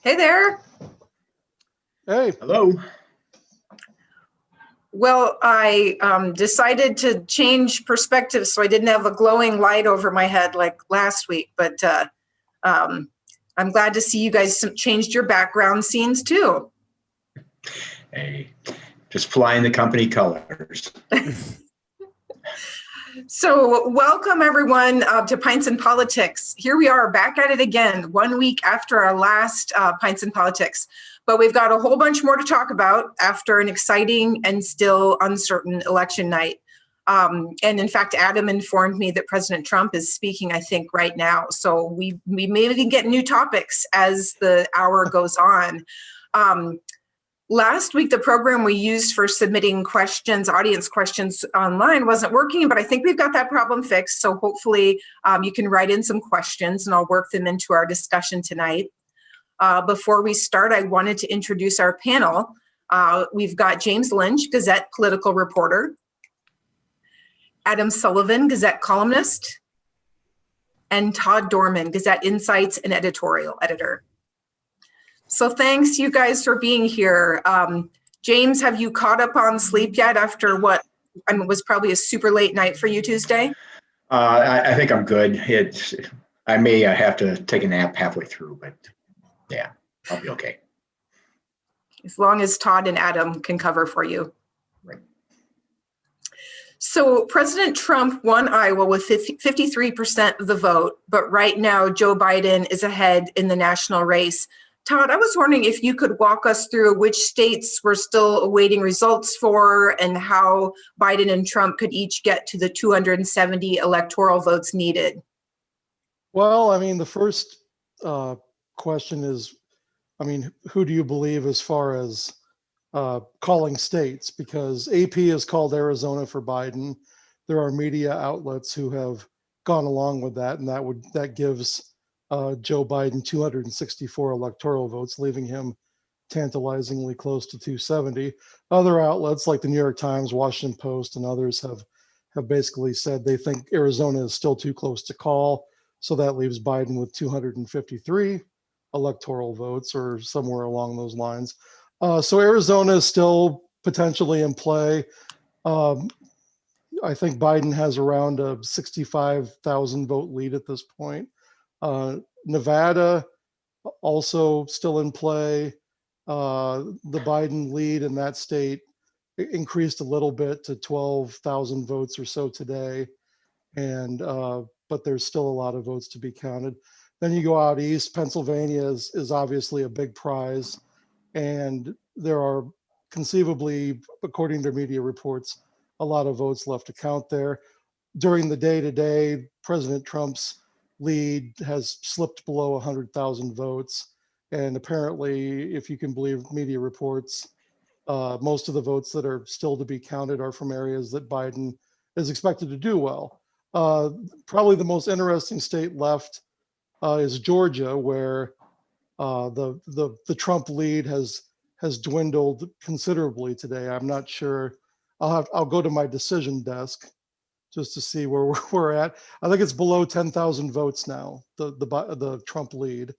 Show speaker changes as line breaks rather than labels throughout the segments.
Hey there.
Hey.
Hello.
Well, I decided to change perspective so I didn't have a glowing light over my head like last week, but I'm glad to see you guys changed your background scenes too.
Hey, just flying the company colors.
So welcome everyone to Pints and Politics. Here we are back at it again, 1 week after our last Pints and Politics. But we've got a whole bunch more to talk about after an exciting and still uncertain election night. And in fact, Adam informed me that President Trump is speaking, I think, right now. So we may even get new topics as the hour goes on. Last week, the program we used for submitting questions, audience questions online wasn't working, but I think we've got that problem fixed. So hopefully you can write in some questions and I'll work them into our discussion tonight. Before we start, I wanted to introduce our panel. We've got James Lynch, Gazette political reporter, Adam Sullivan, Gazette columnist, and Todd Dorman, Gazette Insights and editorial editor. So thanks you guys for being here. James, have you caught up on sleep yet after what was probably a super late night for you Tuesday?
I think I'm good. I may have to take a nap halfway through, but yeah, I'll be okay.
As long as Todd and Adam can cover for you.
Right.
So President Trump won Iowa with 53% of the vote, but right now Joe Biden is ahead in the national race. Todd, I was wondering if you could walk us through which states we're still awaiting results for and how Biden and Trump could each get to the 270 electoral votes needed.
Well, I mean, the first question is, who do you believe as far as calling states? Because AP has called Arizona for Biden. There are media outlets who have gone along with that, and that gives Joe Biden 264 electoral votes, leaving him tantalizingly close to 270. Other outlets like the New York Times, Washington Post, and others have basically said they think Arizona is still too close to call. So that leaves Biden with 253 electoral votes or somewhere along those lines. So Arizona is still potentially in play. I think Biden has around a 65,000 vote lead at this point. Nevada also still in play. The Biden lead in that state increased a little bit to 12,000 votes or so today, but there's still a lot of votes to be counted. Then you go out east. Pennsylvania is obviously a big prize, and there are conceivably, according to media reports, a lot of votes left to count there. During the day today, President Trump's lead has slipped below 100,000 votes. And apparently, if you can believe media reports, most of the votes that are still to be counted are from areas that Biden is expected to do well. Probably the most interesting state left is Georgia, where the Trump lead has dwindled considerably today. I'm not sure. I'll go to my decision desk just to see where we're at. I think it's below 10,000 votes now, the Trump lead.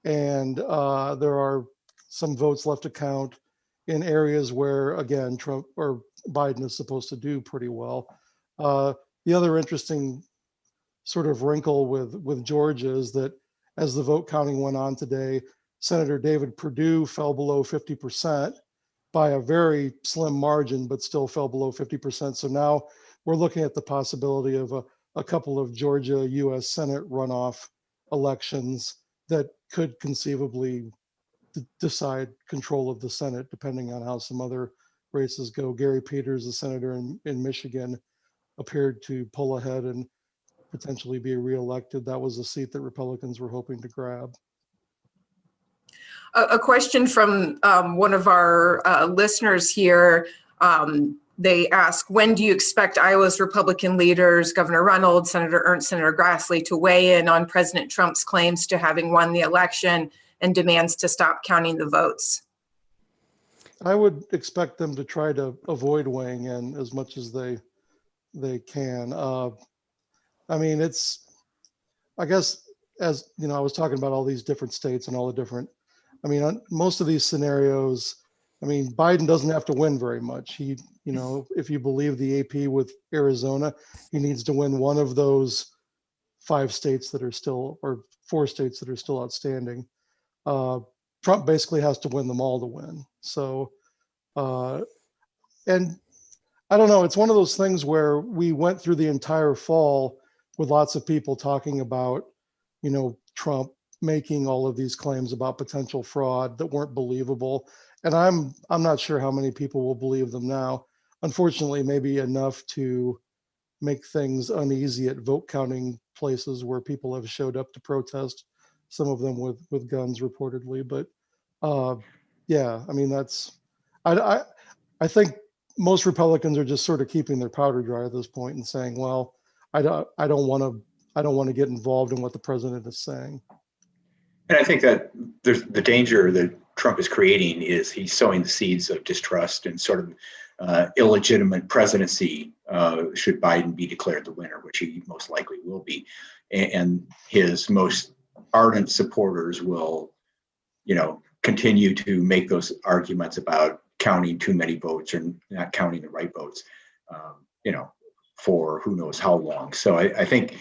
And there are some votes left to count in areas where, again, Trump or Biden is supposed to do pretty well. The other interesting sort of wrinkle with Georgia is that as the vote counting went on today, Senator David Perdue fell below 50% by a very slim margin, but still fell below 50%. So now we're looking at the possibility of a couple of Georgia U.S. Senate runoff elections that could conceivably decide control of the Senate, depending on how some other races go. Gary Peters, the senator in Michigan, appeared to pull ahead and potentially be reelected. That was a seat that Republicans were hoping to grab.
A question from one of our listeners here. They ask, when do you expect Iowa's Republican leaders, Governor Reynolds, Senator Ernst, Senator Grassley, to weigh in on President Trump's claims to having won the election and demands to stop counting the votes?
I would expect them to try to avoid weighing in as much as they can. I mean, I guess, as you know, I was talking about all these different states and all the different I mean, most of these scenarios, I mean, Biden doesn't have to win very much. He, if you believe the AP with Arizona, he needs to win one of those 5 states that are still, or 4 states that are still outstanding. Trump basically has to win them all to win. So, and I don't know, it's one of those things where we went through the entire fall with lots of people talking about, Trump making all of these claims about potential fraud that weren't believable. And I'm not sure how many people will believe them now. Unfortunately, maybe enough to make things uneasy at vote counting places where people have showed up to protest, some of them with guns reportedly. But yeah, I mean, I think most Republicans are just sort of keeping their powder dry at this point and saying, well, I don't want to get involved in what the president is saying.
And I think that there's the danger that Trump is creating is he's sowing the seeds of distrust and sort of illegitimate presidency should Biden be declared the winner, which he most likely will be. And his most ardent supporters will, continue to make those arguments about counting too many votes or not counting the right votes, for who knows how long. So I think,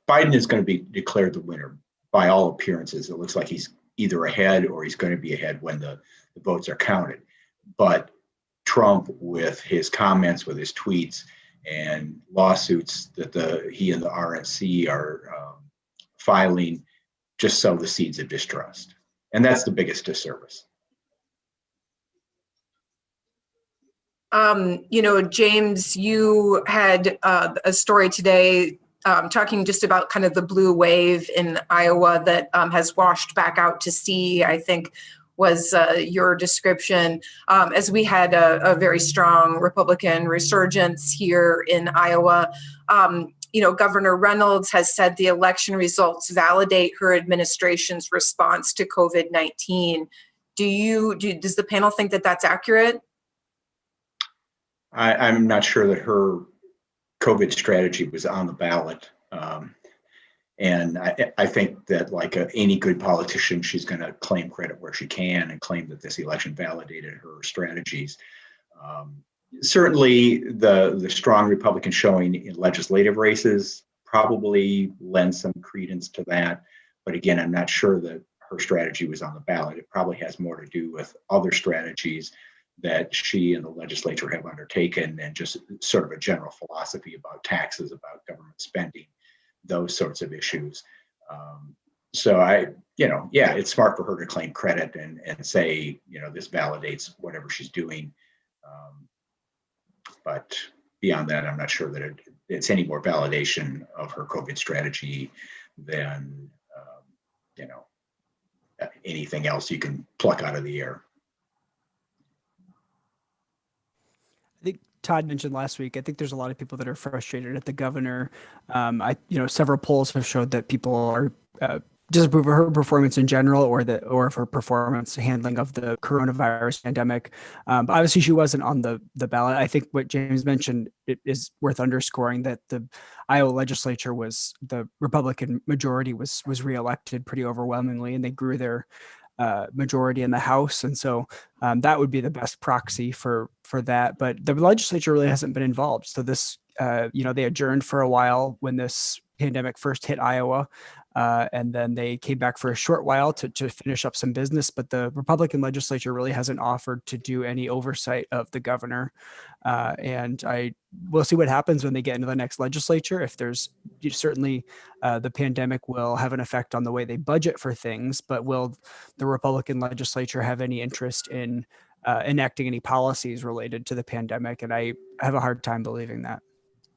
Biden is going to be declared the winner by all appearances. It looks like he's either ahead or he's going to be ahead when the votes are counted. But Trump, with his comments, with his tweets and lawsuits that he and the RNC are filing, just sow the seeds of distrust. And that's the biggest disservice.
James, you had a story today talking just about kind of the blue wave in Iowa that has washed back out to sea, I think was your description, as we had a very strong Republican resurgence here in Iowa. Governor Reynolds has said the election results validate her administration's response to COVID-19. Does the panel think that that's accurate?
I'm not sure that her COVID strategy was on the ballot. And I think that, like any good politician, she's going to claim credit where she can and claim that this election validated her strategies. Certainly, the strong Republican showing in legislative races probably lends some credence to that. But again, I'm not sure that her strategy was on the ballot. It probably has more to do with other strategies that she and the legislature have undertaken, and just sort of a general philosophy about taxes, about government spending, those sorts of issues. So it's smart for her to claim credit and say, this validates whatever she's doing. But beyond that, I'm not sure that it's any more validation of her COVID strategy than, anything else you can pluck out of the air.
I think Todd mentioned last week, I think there's a lot of people that are frustrated at the governor. Several polls have showed that people are disapprove of her performance in general, or of her performance handling of the coronavirus pandemic. But obviously she wasn't on the ballot. I think what James mentioned, it is worth underscoring that the Iowa legislature the Republican majority was reelected pretty overwhelmingly, and they grew their majority in the House. And so that would be the best proxy for that. But the legislature really hasn't been involved. So this, they adjourned for a while when this pandemic first hit Iowa. And then they came back for a short while to finish up some business. But the Republican legislature really hasn't offered to do any oversight of the governor. And we'll see what happens when they get into the next legislature. If there's certainly the pandemic will have an effect on the way they budget for things, but will the Republican legislature have any interest in enacting any policies related to the pandemic? And I have a hard time believing that.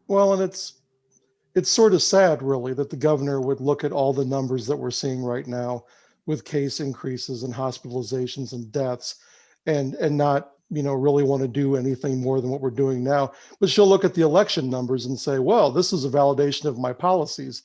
Well, and it's sort of sad, really, that the governor would look at all the numbers that we're seeing right now with case increases and hospitalizations and deaths and not, really want to do anything more than what we're doing now. But she'll look at the election numbers and say, well, this is a validation of my policies.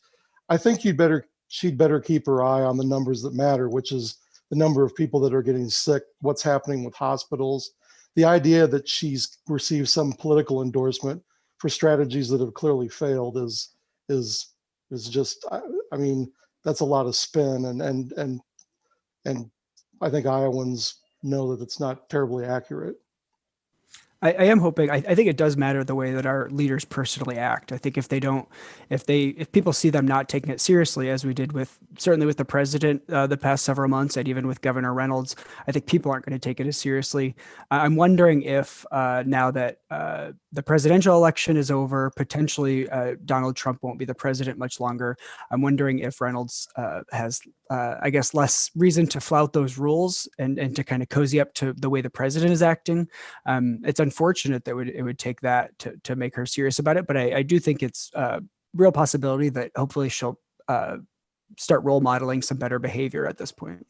I think she'd better keep her eye on the numbers that matter, which is the number of people that are getting sick, what's happening with hospitals. The idea that she's received some political endorsement for strategies that have clearly failed is just, that's a lot of spin. And And I think Iowans know that it's not terribly accurate.
I am hoping, I think it does matter the way that our leaders personally act. I think if people see them not taking it seriously, as we did certainly with the president the past several months, and even with Governor Reynolds, I think people aren't going to take it as seriously. I'm wondering if now that the presidential election is over, potentially Donald Trump won't be the president much longer. I'm wondering if Reynolds has, I guess, less reason to flout those rules and to kind of cozy up to the way the president is acting. It's unfortunate that it would take that to make her serious about it, but I do think it's a real possibility that hopefully she'll start role modeling some better behavior at this point.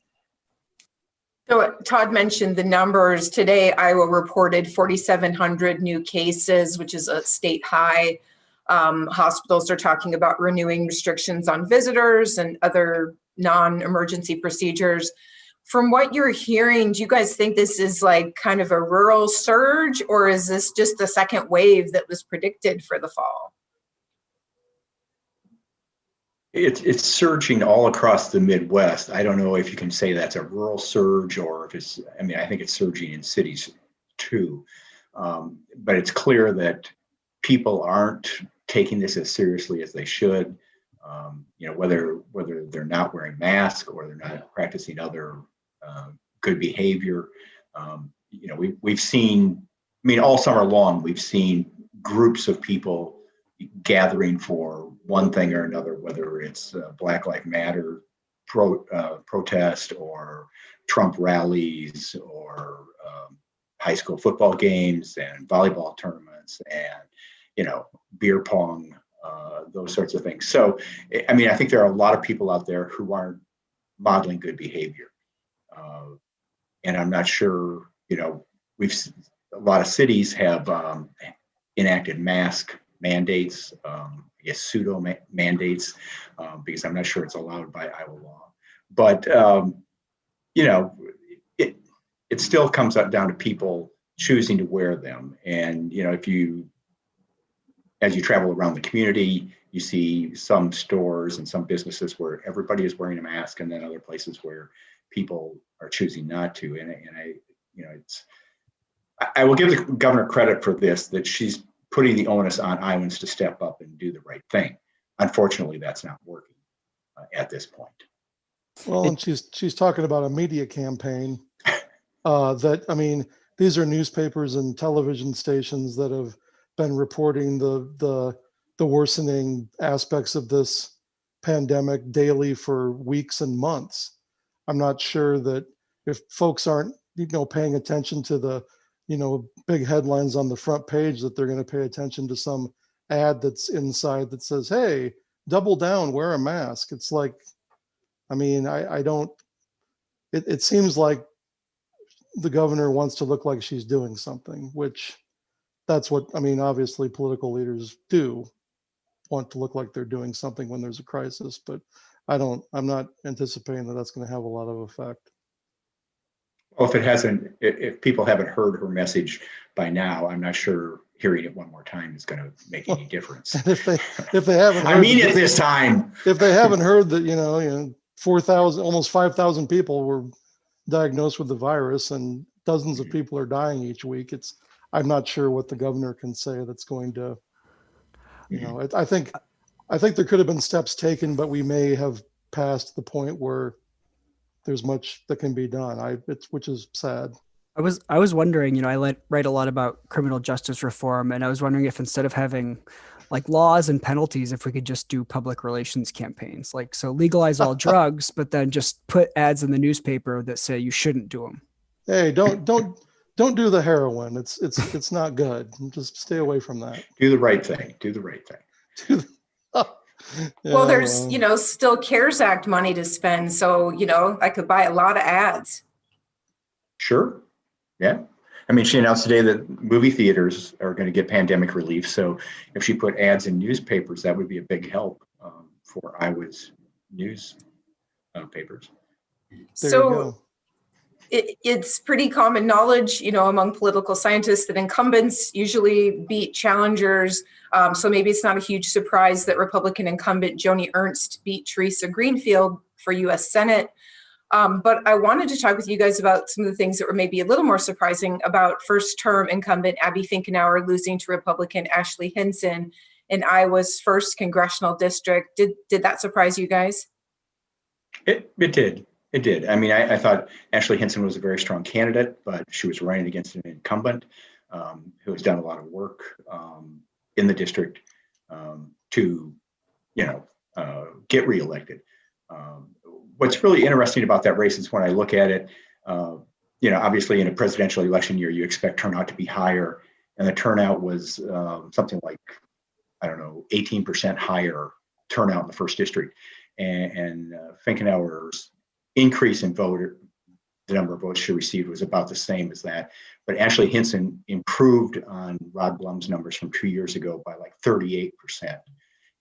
So Todd mentioned the numbers. Today, Iowa reported 4,700 new cases, which is a state high. Hospitals are talking about renewing restrictions on visitors and other non-emergency procedures. From what you're hearing, do you guys think this is like kind of a rural surge, or is this just the second wave that was predicted for the fall?
It's surging all across the Midwest. I don't know if you can say that's a rural surge or if it's, I mean, I think it's surging in cities too. But it's clear that people aren't taking this as seriously as they should. Whether they're not wearing masks or they're not practicing other good behavior. We've seen, I mean, all summer long, we've seen groups of people gathering for one thing or another, whether it's Black Lives Matter protest or Trump rallies or high school football games and volleyball tournaments and, beer pong, those sorts of things. So, I mean, I think there are a lot of people out there who aren't modeling good behavior. And I'm not sure, a lot of cities have enacted mask mandates, I guess pseudo mandates, because I'm not sure it's allowed by Iowa law. But, it still comes down to people choosing to wear them. And, as you travel around the community, you see some stores and some businesses where everybody is wearing a mask, and then other places where people are choosing not to. And I will give the governor credit for this, that she's putting the onus on Iowans to step up and do the right thing. Unfortunately, that's not working at this point.
Well, and she's talking about a media campaign that, I mean, these are newspapers and television stations that have been reporting the worsening aspects of this pandemic daily for weeks and months. I'm not sure that if folks aren't, paying attention to the, big headlines on the front page, that they're going to pay attention to some ad that's inside that says, hey, double down, wear a mask. It's like, I mean, I don't, it seems like the governor wants to look like she's doing something, which that's what, I mean, obviously political leaders do want to look like they're doing something when there's a crisis, but I'm not anticipating that that's going to have a lot of effect.
Well, if people haven't heard her message by now, I'm not sure hearing it one more time is going to make any difference.
If they haven't,
I mean it this time.
If they haven't heard that, 4,000, almost 5,000 people were diagnosed with the virus and dozens of people are dying each week, I'm not sure what the governor can say that's going to, I think there could have been steps taken, but we may have passed the point where there's much that can be done. Which is sad.
I was wondering, I write a lot about criminal justice reform, and I was wondering if instead of having like laws and penalties, if we could just do public relations campaigns, so legalize all drugs, but then just put ads in the newspaper that say you shouldn't do them.
Hey, don't do the heroin. It's not good. Just stay away from that.
Do the right thing. Do the right thing.
Well, there's, still CARES Act money to spend. So, I could buy a lot of ads.
Sure. Yeah. I mean, she announced today that movie theaters are going to get pandemic relief. So if she put ads in newspapers, that would be a big help for Iowa's news papers.
So it's pretty common knowledge, among political scientists that incumbents usually beat challengers. So maybe it's not a huge surprise that Republican incumbent Joni Ernst beat Teresa Greenfield for U.S. Senate. But I wanted to talk with you guys about some of the things that were maybe a little more surprising about first-term incumbent Abby Finkenauer losing to Republican Ashley Henson in Iowa's first congressional district. Did that surprise you guys?
It did. It did. I mean, I thought Ashley Henson was a very strong candidate, but she was running against an incumbent who has done a lot of work in the district to, get reelected. What's really interesting about that race is when I look at it, obviously in a presidential election year, you expect turnout to be higher, and the turnout was something like, 18% higher turnout in the first district. And Finkenauer's increase in voter, the number of votes she received was about the same as that. But Ashley Henson improved on Rod Blum's numbers from 2 years ago by like 38%.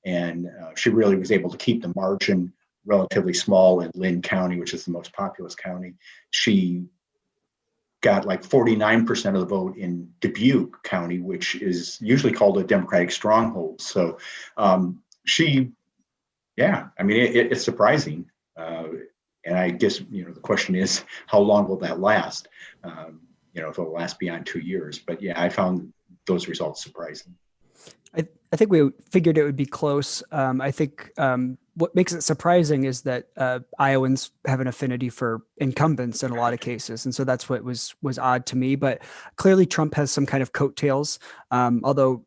And she really was able to keep the margin relatively small in Lynn County, which is the most populous county. She got like 49% of the vote in Dubuque County, which is usually called a Democratic stronghold. So it's surprising. And I guess, the question is, how long will that last? If it'll last beyond 2 years. But yeah, I found those results surprising.
I think we figured it would be close. I think what makes it surprising is that Iowans have an affinity for incumbents in a lot of cases. And so that's what was odd to me. But clearly Trump has some kind of coattails, although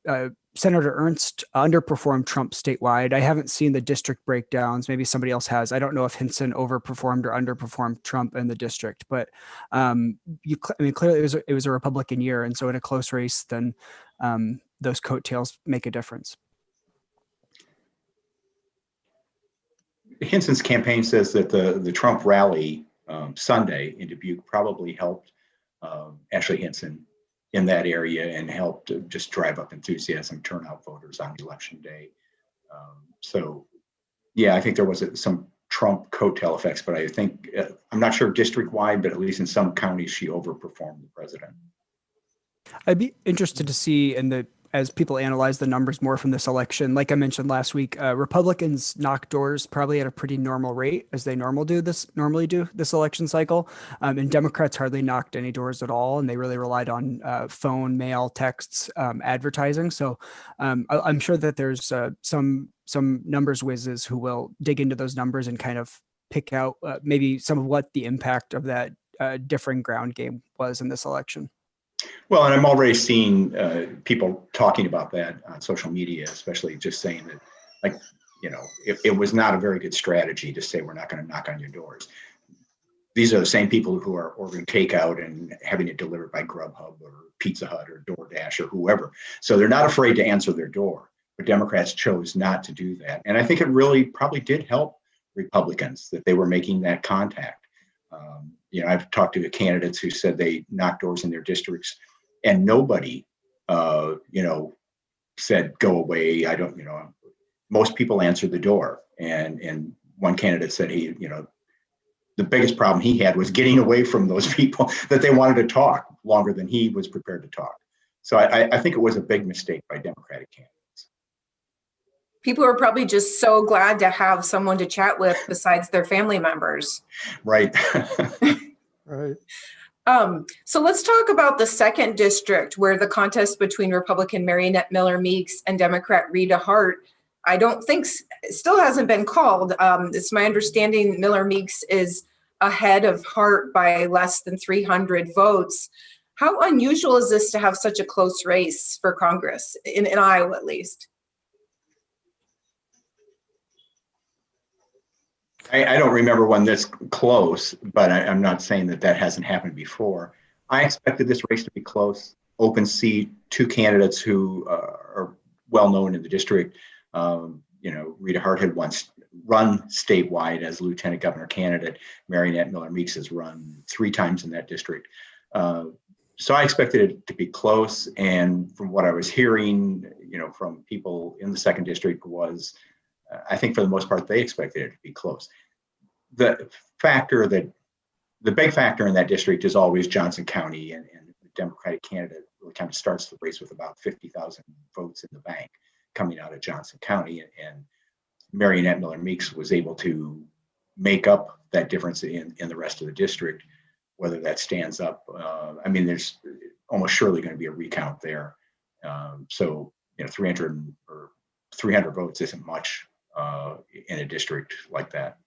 Senator Ernst underperformed Trump statewide. I haven't seen the district breakdowns. Maybe somebody else has. I don't know if Henson overperformed or underperformed Trump in the district, but clearly it was a Republican year. And so in a close race, then those coattails make a difference.
Henson's campaign says that the Trump rally Sunday in Dubuque probably helped Ashley Henson in that area and helped just drive up enthusiasm, turn out voters on election day. I think there was some Trump coattail effects, but I think, I'm not sure district-wide, but at least in some counties, she overperformed the president.
I'd be interested to see as people analyze the numbers more from this election, like I mentioned last week, Republicans knock doors probably at a pretty normal rate as they normally do this election cycle. And Democrats hardly knocked any doors at all. And they really relied on phone, mail, texts, advertising. So I'm sure that there's some numbers whizzes who will dig into those numbers and kind of pick out maybe some of what the impact of that differing ground game was in this election.
Well, and I'm already seeing people talking about that on social media, especially just saying that, it was not a very good strategy to say we're not going to knock on your doors. These are the same people who are ordering takeout and having it delivered by Grubhub or Pizza Hut or DoorDash or whoever. So they're not afraid to answer their door, but Democrats chose not to do that. And I think it really probably did help Republicans that they were making that contact. I've talked to the candidates who said they knocked doors in their districts and nobody, said, go away. Most people answered the door. And one candidate said the biggest problem he had was getting away from those people that they wanted to talk longer than he was prepared to talk. So I think it was a big mistake by Democratic candidates.
People are probably just so glad to have someone to chat with besides their family members.
Right.
Right.
So let's talk about the second district where the contest between Republican Marionette Miller Meeks and Democrat Rita Hart, I don't think still hasn't been called. It's my understanding Miller Meeks is ahead of Hart by less than 300 votes. How unusual is this to have such a close race for Congress, in Iowa at least?
I don't remember one this close, but I'm not saying that hasn't happened before. I expected this race to be close, open seat, two candidates who are well known in the district. Rita Hart had once run statewide as lieutenant governor candidate. Marionette Miller Meeks has run 3 times in that district. So I expected it to be close. And from what I was hearing, from people in the second district was, I think for the most part, they expected it to be close. The big factor in that district is always Johnson County, and the Democratic candidate really kind of starts the race with about 50,000 votes in the bank coming out of Johnson County. And Marionette Miller Meeks was able to make up that difference in the rest of the district. Whether that stands up, I mean, there's almost surely going to be a recount there. So 300 votes isn't much in a district like that.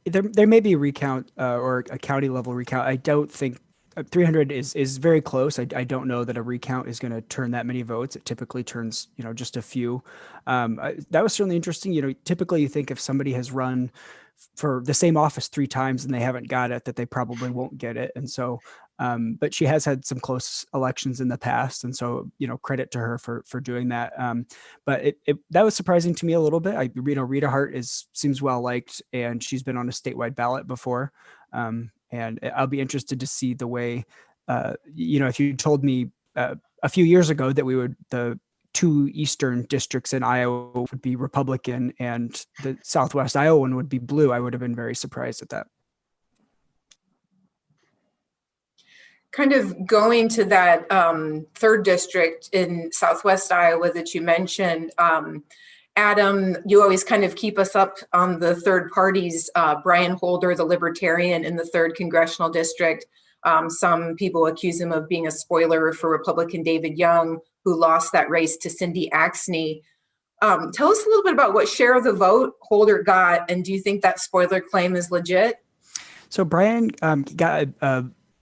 There may be a recount or a county level recount. I don't think 300 is very close. I don't know that a recount is going to turn that many votes. It typically turns, just a few. That was certainly interesting. Typically you think if somebody has run for the same office 3 times and they haven't got it, that they probably won't get it. And so, but she has had some close elections in the past. And so, credit to her for doing that. But that was surprising to me a little bit. Rita Hart seems well liked, and she's been on a statewide ballot before. And I'll be interested to see the way, if you told me a few years ago that the 2 eastern districts in Iowa would be Republican and the Southwest Iowan would be blue, I would have been very surprised at that.
Kind of going to that 3rd district in Southwest Iowa that you mentioned, Adam, you always kind of keep us up on the third parties. Brian Holder, the Libertarian in the 3rd Congressional District. Some people accuse him of being a spoiler for Republican David Young, who lost that race to Cindy Axne. Tell us a little bit about what share of the vote Holder got, and do you think that spoiler claim is legit?
So Brian got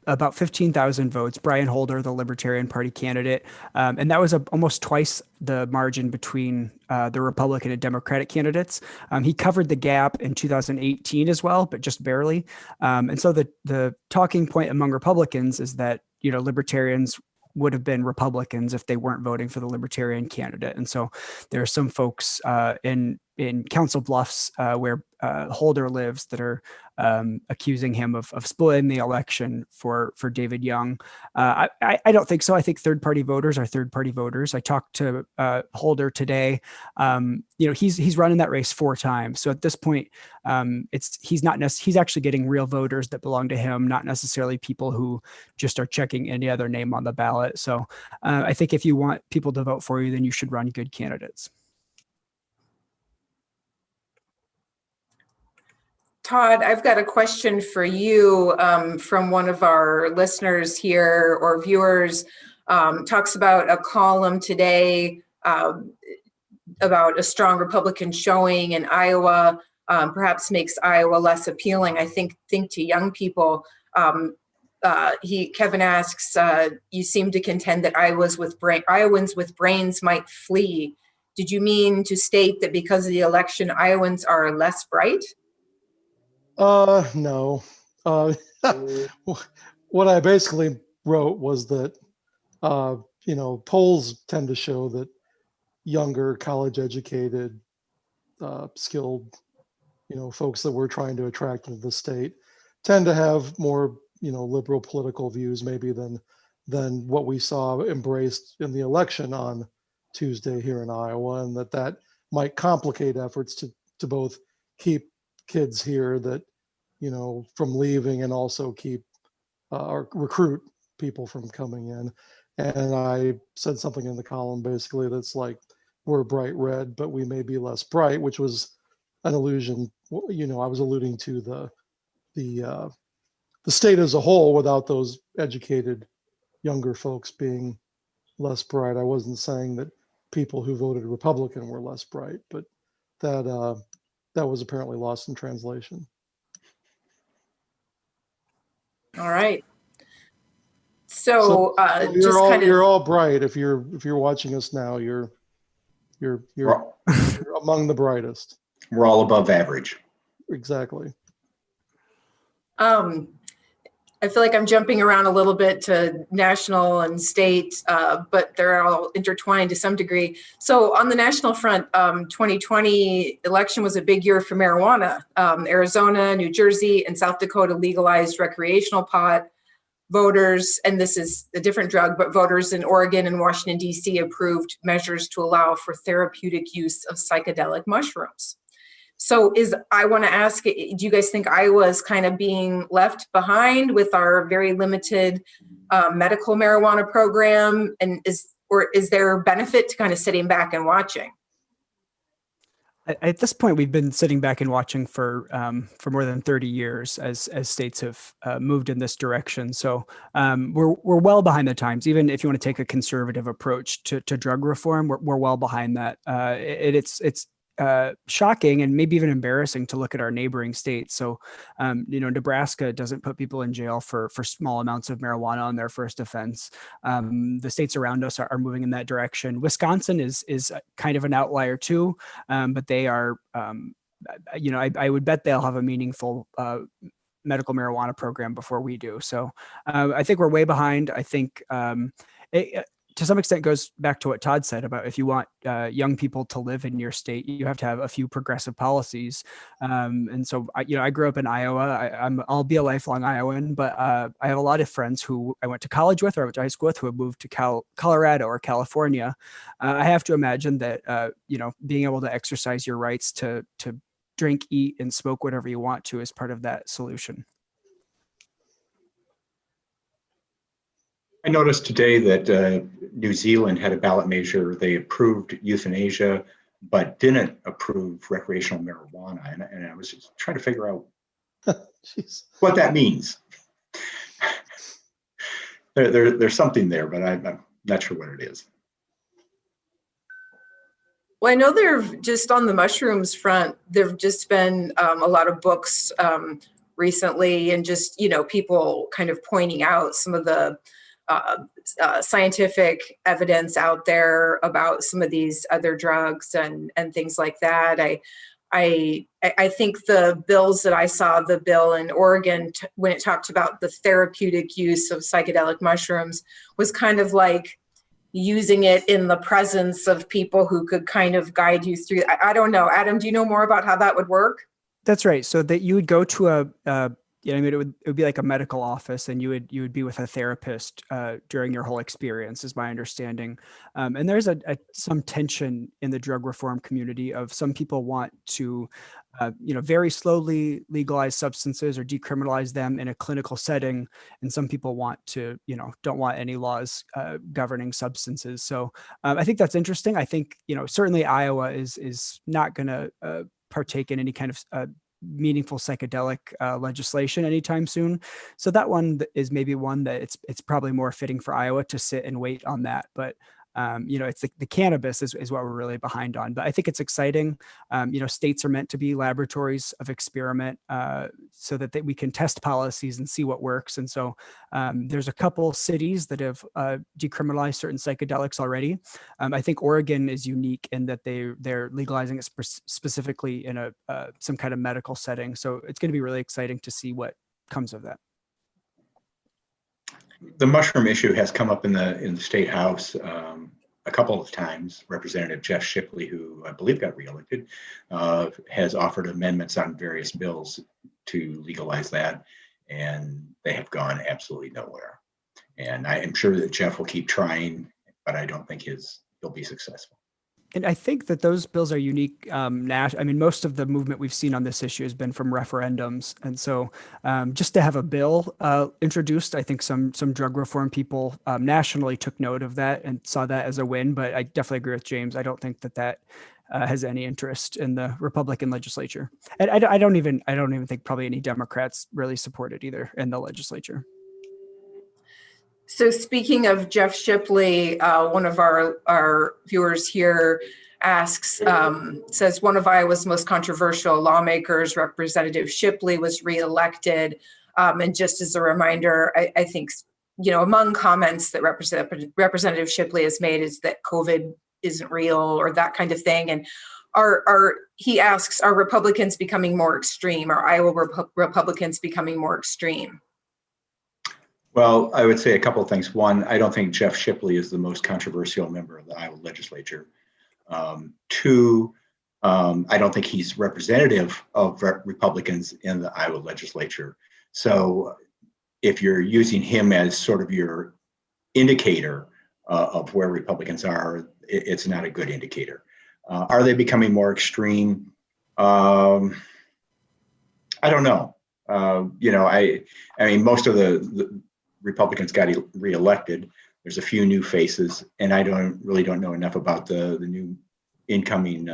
about 15,000 votes, Brian Holder, the Libertarian Party candidate. And that was almost twice the margin between the Republican and Democratic candidates. He covered the gap in 2018 as well, but just barely. And so the talking point among Republicans is that, Libertarians would have been Republicans if they weren't voting for the Libertarian candidate. And so there are some folks in Council Bluffs where Holder lives that are accusing him of splitting the election for David Young. I don't think so. I think third-party voters are third-party voters. I talked to Holder today. He's running that race 4 times. So at this point, he's actually getting real voters that belong to him, not necessarily people who just are checking any other name on the ballot. So I think if you want people to vote for you, then you should run good candidates.
Todd, I've got a question for you from one of our listeners here or viewers. Talks about a column today about a strong Republican showing in Iowa, perhaps makes Iowa less appealing, I think to young people. Kevin asks, you seem to contend that Iowans with brains might flee. Did you mean to state that because of the election, Iowans are less bright?
No. What I basically wrote was that, polls tend to show that younger, college-educated, skilled, folks that we're trying to attract into the state tend to have more, liberal political views maybe than what we saw embraced in the election on Tuesday here in Iowa, and that might complicate efforts to both keep kids here that, from leaving and also keep or recruit people from coming in. And I said something in the column basically that's like, we're bright red, but we may be less bright, which was an allusion, I was alluding to the state as a whole without those educated younger folks being less bright. I wasn't saying that people who voted Republican were less bright, but that was apparently lost in translation.
All right. So
you're all bright. If you're watching us now, you're among the brightest.
We're all above average.
Exactly.
I feel like I'm jumping around a little bit to national and state, but they're all intertwined to some degree. So on the national front, 2020 election was a big year for marijuana. Arizona, New Jersey, and South Dakota legalized recreational pot. Voters, and this is a different drug, but voters in Oregon and Washington, D.C. approved measures to allow for therapeutic use of psychedelic mushrooms. So I want to ask, do you guys think Iowa is kind of being left behind with our very limited medical marijuana program? And is there benefit to kind of sitting back and watching?
At this point, we've been sitting back and watching for more than 30 years as states have moved in this direction. So we're well behind the times. Even if you want to take a conservative approach to drug reform, we're well behind that. It's shocking and maybe even embarrassing to look at our neighboring states. So, Nebraska doesn't put people in jail for small amounts of marijuana on their first offense. The states around us are moving in that direction. Wisconsin is kind of an outlier too, but they are, I would bet they'll have a meaningful medical marijuana program before we do. So I think we're way behind. I think it, to some extent goes back to what Todd said about if you want young people to live in your state, you have to have a few progressive policies. And so, I grew up in Iowa. I'll be a lifelong Iowan, but I have a lot of friends who I went to college with or I went to high school with who have moved to Colorado or California. I have to imagine that, being able to exercise your rights to drink, eat, and smoke whatever you want to is part of that solution.
I noticed today that New Zealand had a ballot measure. They approved euthanasia, but didn't approve recreational marijuana. And I was just trying to figure out what that means. There's something there, but I'm not sure what it is.
Well, I know there've just on the mushrooms front, there've just been a lot of books recently and just, people kind of pointing out some of the scientific evidence out there about some of these other drugs and things like that. I think the bills that I saw, the bill in Oregon, when it talked about the therapeutic use of psychedelic mushrooms, was kind of like using it in the presence of people who could kind of guide you through. I don't know. Adam, do you know more about how that would work?
That's right. So that you would go to it would be like a medical office, and you would be with a therapist during your whole experience, is my understanding. And there's some tension in the drug reform community of some people want to, very slowly legalize substances or decriminalize them in a clinical setting, and some people want to, don't want any laws governing substances. So I think that's interesting. I think certainly Iowa is not going to partake in any kind of meaningful psychedelic legislation anytime soon. So that one is maybe one that it's probably more fitting for Iowa to sit and wait on that. But it's the cannabis is what we're really behind on. But I think it's exciting. States are meant to be laboratories of experiment so that we can test policies and see what works. And so there's a couple cities that have decriminalized certain psychedelics already. I think Oregon is unique in that they're legalizing it specifically in some kind of medical setting. So it's going to be really exciting to see what comes of that.
The mushroom issue has come up in the state house a couple of times. Representative Jeff Shipley, who I believe got reelected, has offered amendments on various bills to legalize that, and they have gone absolutely nowhere. And I am sure that Jeff will keep trying, but I don't think he'll be successful.
And I think that those bills are unique. Most of the movement we've seen on this issue has been from referendums. And so just to have a bill introduced, I think some drug reform people nationally took note of that and saw that as a win. But I definitely agree with James. I don't think that has any interest in the Republican legislature. And I don't even think probably any Democrats really support it either in the legislature.
So speaking of Jeff Shipley, one of our viewers here asks, says one of Iowa's most controversial lawmakers, Representative Shipley, was reelected. And just as a reminder, I think, among comments that Representative Shipley has made is that COVID isn't real or that kind of thing. And he asks, are Republicans becoming more extreme? Are Iowa Republicans becoming more extreme?
Well, I would say a couple of things. One, I don't think Jeff Shipley is the most controversial member of the Iowa legislature. Two, I don't think he's representative of Republicans in the Iowa legislature. So if you're using him as sort of your indicator of where Republicans are, it's not a good indicator. Are they becoming more extreme? I don't know. Most of the Republicans got reelected. There's a few new faces, and I don't know enough about the new incoming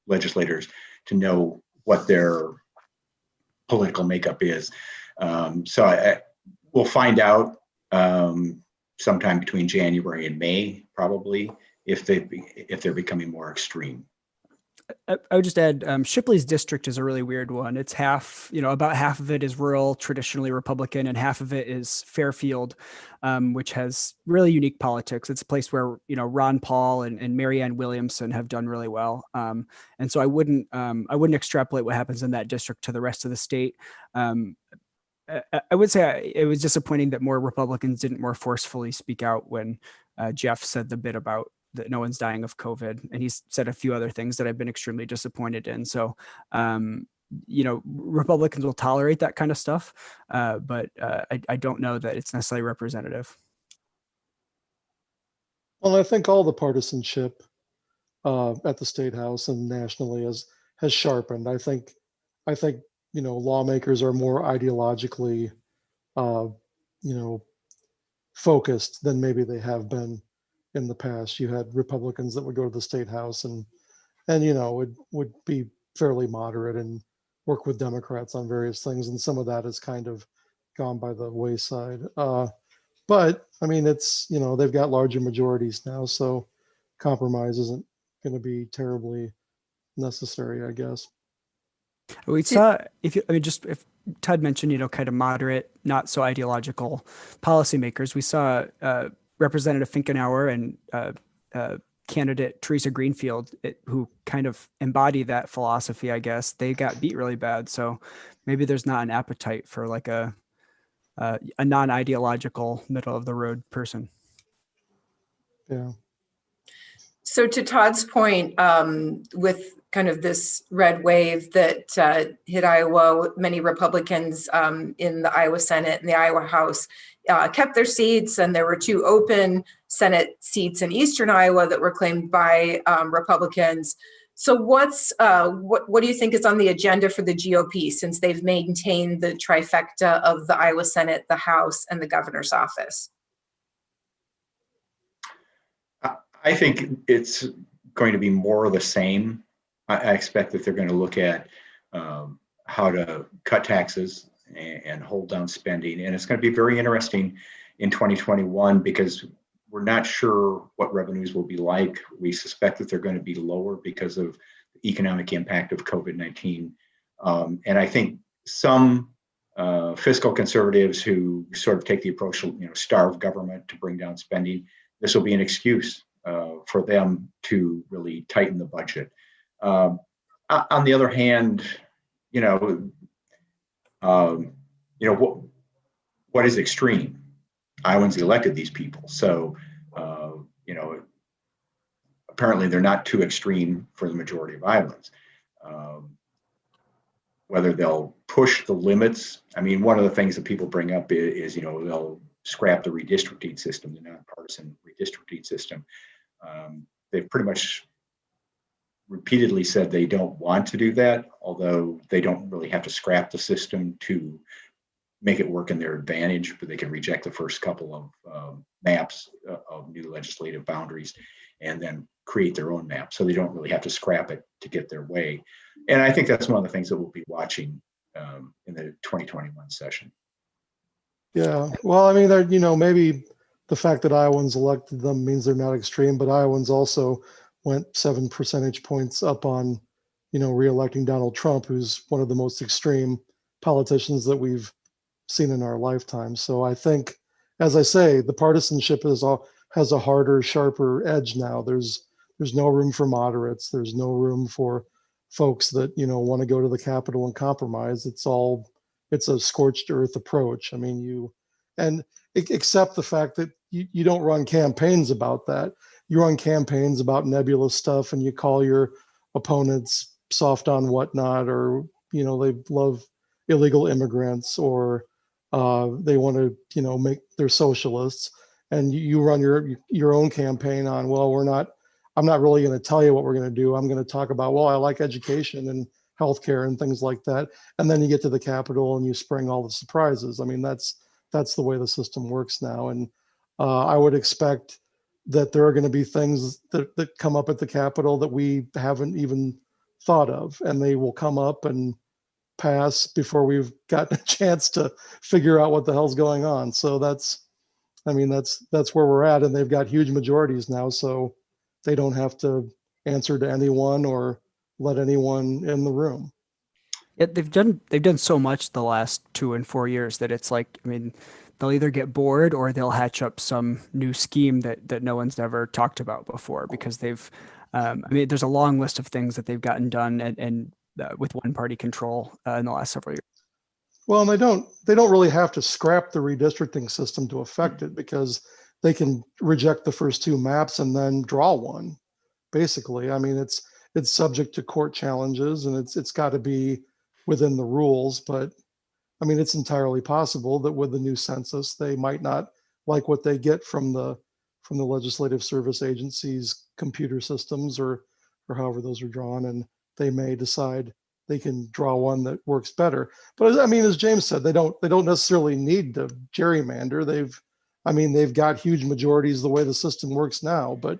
legislators to know what their political makeup is. We'll find out sometime between January and May, probably, if they're becoming more extreme.
I would just add, Shipley's district is a really weird one. It's about half of it is rural, traditionally Republican, and half of it is Fairfield, which has really unique politics. It's a place where, Ron Paul and Marianne Williamson have done really well. And so I wouldn't extrapolate what happens in that district to the rest of the state. I would say it was disappointing that more Republicans didn't more forcefully speak out when Jeff said the bit about that no one's dying of COVID. And he's said a few other things that I've been extremely disappointed in. So, Republicans will tolerate that kind of stuff, but I don't know that it's necessarily representative.
Well, I think all the partisanship at the State House and nationally has sharpened. I think lawmakers are more ideologically, focused than maybe they have been in the past. You had Republicans that would go to the State House and would be fairly moderate and work with Democrats on various things, and some of that has kind of gone by the wayside. But I mean, it's they've got larger majorities now, so compromise isn't going to be terribly necessary, I guess.
We saw, if Todd mentioned, kind of moderate, not so ideological policymakers. We saw Representative Finkenauer and candidate Teresa Greenfield, who kind of embody that philosophy, I guess. They got beat really bad. So maybe there's not an appetite for like a non-ideological, middle of the road person.
Yeah.
So to Todd's point, with kind of this red wave that hit Iowa, many Republicans in the Iowa Senate and the Iowa House kept their seats, and there were 2 open Senate seats in Eastern Iowa that were claimed by Republicans. So what do you think is on the agenda for the GOP, since they've maintained the trifecta of the Iowa Senate, the House, and the governor's office?
I think it's going to be more of the same. I expect that they're going to look at how to cut taxes and hold down spending. And it's going to be very interesting in 2021 because we're not sure what revenues will be like. We suspect that they're going to be lower because of the economic impact of COVID-19. And I think some fiscal conservatives who sort of take the approach, starve government to bring down spending, this will be an excuse for them to really tighten the budget. On the other hand, what is extreme? Iowans elected these people, so apparently they're not too extreme for the majority of Iowans. Whether they'll push the limits, I mean, one of the things that people bring up is they'll scrap the redistricting system, the nonpartisan redistricting system. They've pretty much repeatedly said they don't want to do that, although they don't really have to scrap the system to make it work in their advantage, but they can reject the first couple of maps of new legislative boundaries and then create their own map. So they don't really have to scrap it to get their way. And I think that's one of the things that we'll be watching in the 2021 session.
Yeah, well, I mean, maybe the fact that Iowans elected them means they're not extreme, but Iowans also went 7 percentage points up on, re-electing Donald Trump, who's one of the most extreme politicians that we've seen in our lifetime. So I think, as I say, the partisanship has a harder, sharper edge now. There's no room for moderates. There's no room for folks that, want to go to the Capitol and compromise. It's a scorched earth approach. I mean, except the fact that you don't run campaigns about that. You run campaigns about nebulous stuff, and you call your opponents soft on whatnot, or they love illegal immigrants, or they want to make they're socialists, and you run your own campaign on, well, I'm not really going to tell you what we're going to do. I'm going to talk about, well, I like education and healthcare and things like that, and then you get to the Capitol and you spring all the surprises. I mean, that's the way the system works now, and I would expect that there are going to be things that come up at the Capitol that we haven't even thought of, and they will come up and pass before we've gotten a chance to figure out what the hell's going on. So that's where we're at, and they've got huge majorities now, so they don't have to answer to anyone or let anyone in the room.
Yeah, they've done so much the last 2 and 4 years that it's like, I mean, they'll either get bored or they'll hatch up some new scheme that no one's ever talked about before, because they've, I mean, there's a long list of things that they've gotten done and with one party control in the last several years.
Well, and they don't really have to scrap the redistricting system to affect it, because they can reject the first 2 maps and then draw one. Basically, I mean, it's subject to court challenges, and it's got to be within the rules. But I mean, it's entirely possible that with the new census, they might not like what they get from the Legislative Service Agency's computer systems, or however those are drawn, and they may decide they can draw one that works better. But I mean, as James said, they don't necessarily need to gerrymander. They've got huge majorities the way the system works now. But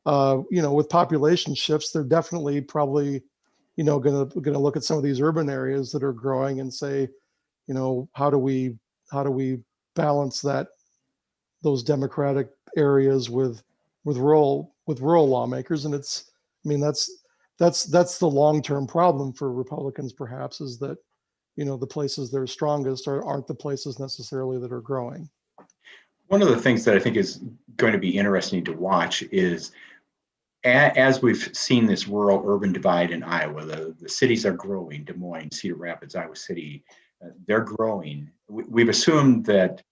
with population shifts, they're definitely probably going to look at some of these urban areas that are growing and say, how do we balance those democratic areas with rural lawmakers? And that's the long-term problem for Republicans, perhaps, is that the places that are strongest aren't the places necessarily that are growing.
One of the things that I think is going to be interesting to watch is, as we've seen this rural-urban divide in Iowa, the cities are growing. Des Moines, Cedar Rapids, Iowa City, they're growing. We've assumed that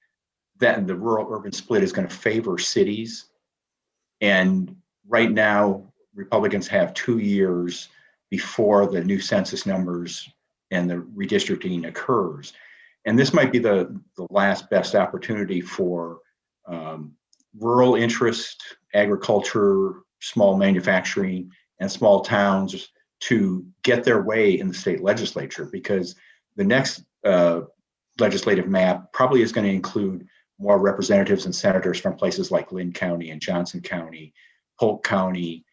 the rural-urban split is going to favor cities. And right now, Republicans have 2 years before the new census numbers and the redistricting occurs. And this might be the last best opportunity for rural interest, agriculture, small manufacturing, and small towns to get their way in the state legislature, because the next legislative map probably is going to include more representatives and senators from places like Lynn County and Johnson County, Polk County,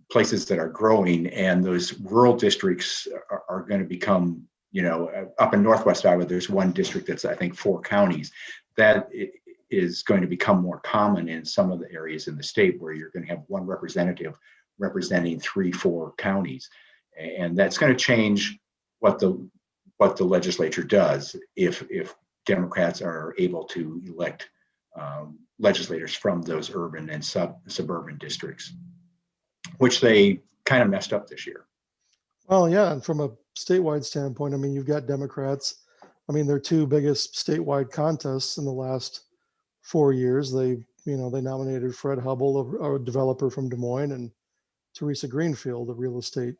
places that are growing, and those rural districts are going to become, up in Northwest Iowa, there's one district that's, I think, 4 counties. That is going to become more common in some of the areas in the state where you're going to have one representative representing 3-4 counties. And that's going to change what the legislature does if Democrats are able to elect legislators from those urban and suburban districts, which they kind of messed up this year.
Well, yeah, and from a statewide standpoint, I mean, you've got Democrats. I mean, their 2 biggest statewide contests in the last 4 years, they nominated Fred Hubble, a developer from Des Moines, and Teresa Greenfield, a real estate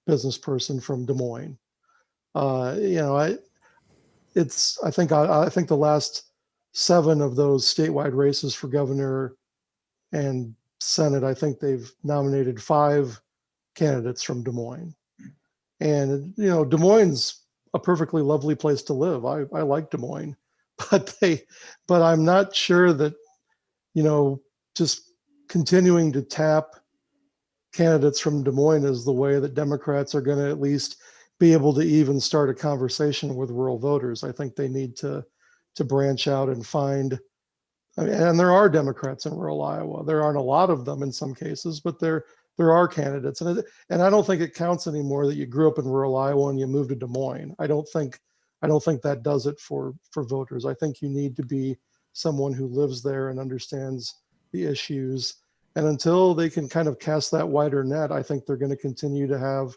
business person from Des Moines. I think the last 7 of those statewide races for governor and Senate, I think they've nominated 5 candidates from Des Moines. And Des Moines a perfectly lovely place to live. I like Des Moines, but I'm not sure that just continuing to tap candidates from Des Moines is the way that Democrats are going to at least be able to even start a conversation with rural voters. I think they need to branch out and find, and there are Democrats in rural Iowa. There aren't a lot of them in some cases, but there are candidates. And I don't think it counts anymore that you grew up in rural Iowa and you moved to Des Moines. I don't think that does it for voters. I think you need to be someone who lives there and understands the issues. And until they can kind of cast that wider net, I think they're going to continue to have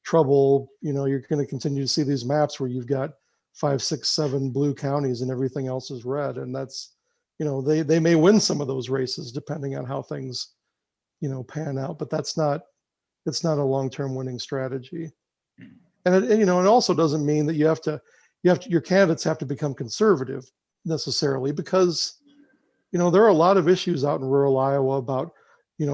trouble. You're going to continue to see these maps where you've got 5, 6, 7 blue counties and everything else is red. And that's, they may win some of those races depending on how things, pan out, but it's not a long-term winning strategy. And it also doesn't mean that your candidates have to become conservative necessarily, because there are a lot of issues out in rural Iowa about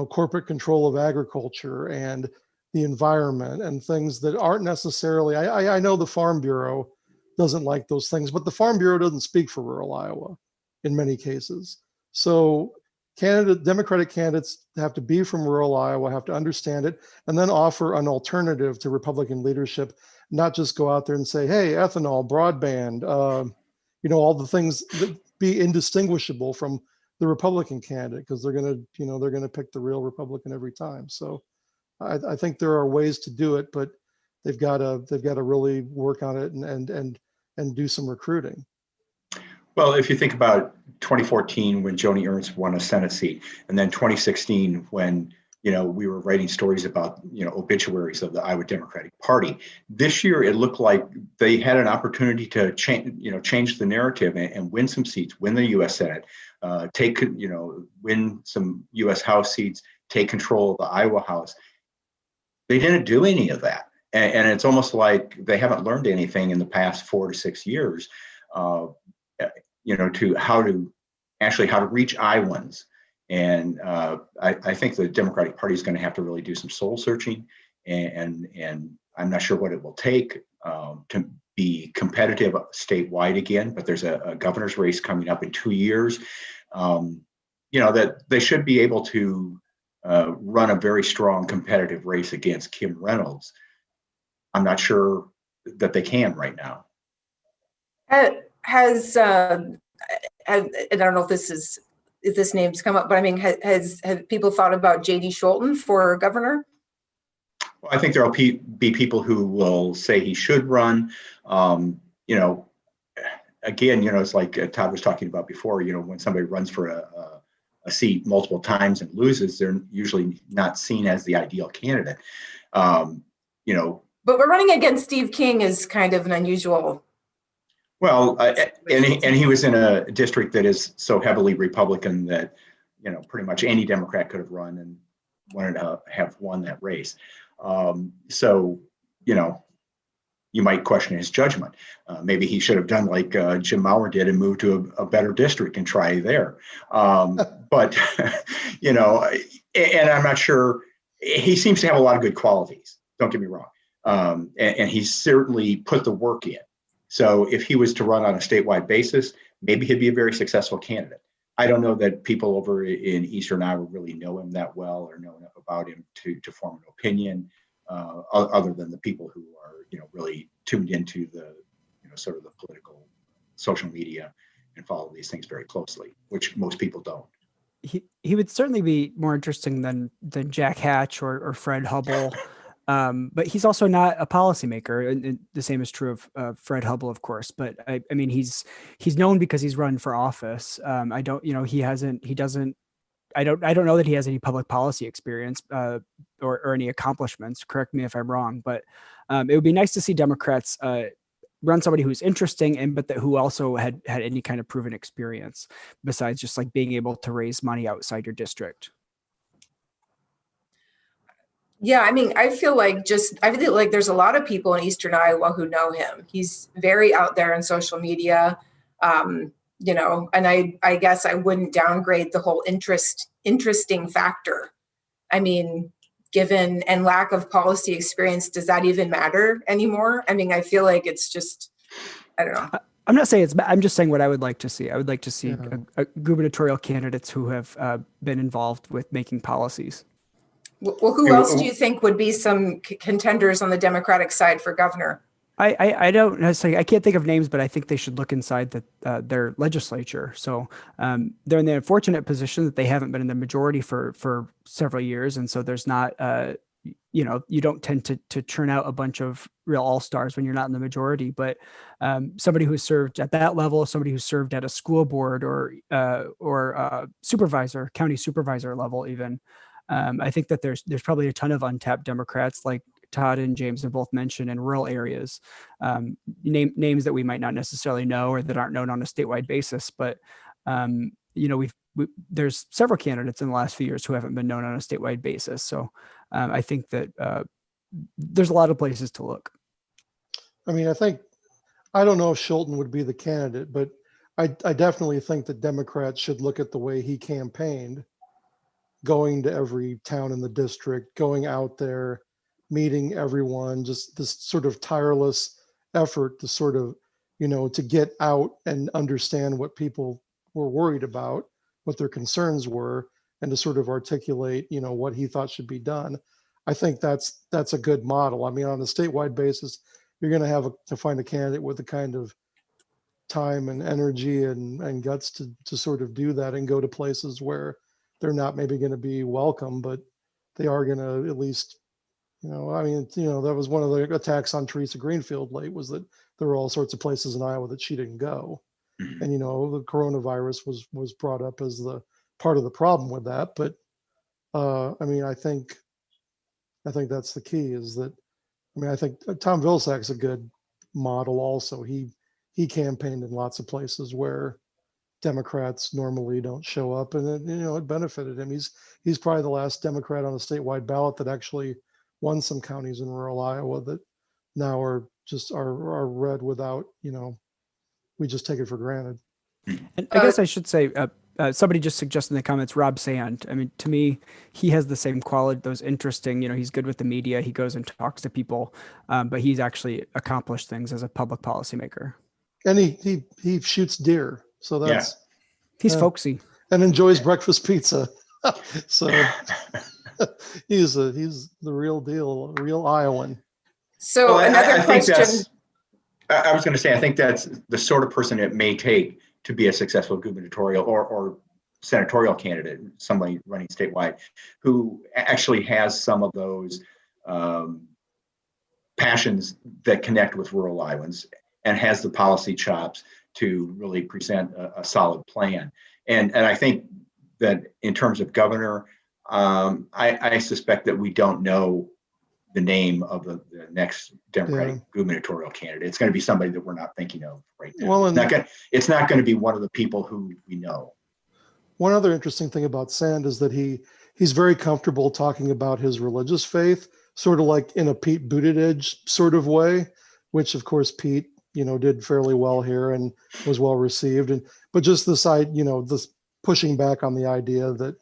corporate control of agriculture and the environment and things that aren't necessarily, I know the Farm Bureau doesn't like those things, but the Farm Bureau doesn't speak for rural Iowa in many cases. So Democratic candidates have to be from rural Iowa, have to understand it, and then offer an alternative to Republican leadership, not just go out there and say, hey, ethanol, broadband, all the things that be indistinguishable from the Republican candidate, because they're going to pick the real Republican every time. So I think there are ways to do it, but they've got to really work on it and do some recruiting.
Well, if you think about 2014 when Joni Ernst won a Senate seat, and then 2016 when we were writing stories about obituaries of the Iowa Democratic Party. This year, it looked like they had an opportunity to change the narrative and win some seats, win the U.S. Senate, win some U.S. House seats, take control of the Iowa House. They didn't do any of that, and it's almost like they haven't learned anything in the past 4 to 6 years. To how to reach Iowans. And I think the Democratic Party is going to have to really do some soul searching, and I'm not sure what it will take to be competitive statewide again. But there's a governor's race coming up in 2 years. That they should be able to run a very strong competitive race against Kim Reynolds. I'm not sure that they can right now.
I don't know if this name's come up, but I mean, have people thought about J.D. Scholten for governor?
Well, I think there'll be people who will say he should run. Again, it's like Todd was talking about before. When somebody runs for a seat multiple times and loses, they're usually not seen as the ideal candidate. But
we're running against Steve King is kind of an unusual.
Well, and he was in a district that is so heavily Republican that, pretty much any Democrat could have run and wanted to have won that race. So, you might question his judgment. Maybe he should have done like Jim Maurer did and moved to a better district and try there. But, and I'm not sure, he seems to have a lot of good qualities. Don't get me wrong. And he's certainly put the work in. So if he was to run on a statewide basis, maybe he'd be a very successful candidate. I don't know that people over in Eastern Iowa really know him that well or know enough about him to form an opinion, other than the people who are, really tuned into the, sort of the political social media and follow these things very closely, which most people don't.
He would certainly be more interesting than Jack Hatch or Fred Hubble. But he's also not a policymaker, and the same is true of Fred Hubble, of course. But I mean, he's known because he's run for office. I don't know that he has any public policy experience or any accomplishments. Correct me if I'm wrong, but it would be nice to see Democrats run somebody who's interesting but who also had any kind of proven experience besides just like being able to raise money outside your district.
Yeah, I mean, I feel like there's a lot of people in Eastern Iowa who know him. He's very out there in social media, and I guess I wouldn't downgrade the whole interesting factor. I mean, given and lack of policy experience, does that even matter anymore? I mean, I feel like it's just, I don't know.
I'm not saying I'm just saying what I would like to see. I would like to see gubernatorial candidates who have been involved with making policies.
Well, who else do you think would be some contenders on the Democratic side for governor?
I don't necessarily, I can't think of names, but I think they should look inside their legislature. So they're in the unfortunate position that they haven't been in the majority for several years. And so there's not, you don't tend to churn out a bunch of real all-stars when you're not in the majority, but somebody who served at that level, somebody who served at a school board or supervisor, county supervisor level even. I think that there's probably a ton of untapped Democrats, like Todd and James have both mentioned, in rural areas, names that we might not necessarily know or that aren't known on a statewide basis. But there's several candidates in the last few years who haven't been known on a statewide basis. So I think that there's a lot of places to look.
I mean, I don't know if Scholten would be the candidate, but I definitely think that Democrats should look at the way he campaigned, going to every town in the district, going out there, meeting everyone, just this sort of tireless effort to sort of, to get out and understand what people were worried about, their concerns were and to sort of articulate, what he thought should be done. I think that's a good model. I mean, on a statewide basis, you're going to have to find a candidate with the kind of time and energy and guts to sort of do that and go to places where they're not maybe going to be welcome, but they are going to at least, that was one of the attacks on Teresa Greenfield late, was that there were all sorts of places in Iowa that she didn't go. And, the coronavirus was brought up as the part of the problem with that. But I think that's the key, is that, I think Tom Vilsack's a good model also. He campaigned in lots of places where Democrats normally don't show up, and it benefited him. He's probably the last Democrat on a statewide ballot that actually won some counties in rural Iowa that now are red without, we just take it for granted.
And I guess I should say, somebody just suggested in the comments, Rob Sand. I mean, to me, he has the same quality, those interesting, he's good with the media. He goes and talks to people, but he's actually accomplished things as a public policymaker. And
he shoots deer. So that's,
he's folksy
and enjoys breakfast pizza. So he's the real deal, a real Iowan.
So another question.
I was going to say, I think that's the sort of person it may take to be a successful gubernatorial or senatorial candidate, somebody running statewide, who actually has some of those passions that connect with rural Iowans and has the policy chops to really present a solid plan. And I think that in terms of governor, I suspect that we don't know the name of the next Democratic gubernatorial candidate. It's going to be somebody that we're not thinking of right now. Well, it's not going to be one of the people who we know.
One other interesting thing about Sand is that he's very comfortable talking about his religious faith, sort of like in a Pete Buttigieg sort of way, which of course Pete, did fairly well here and was well received. But just this this pushing back on the idea that,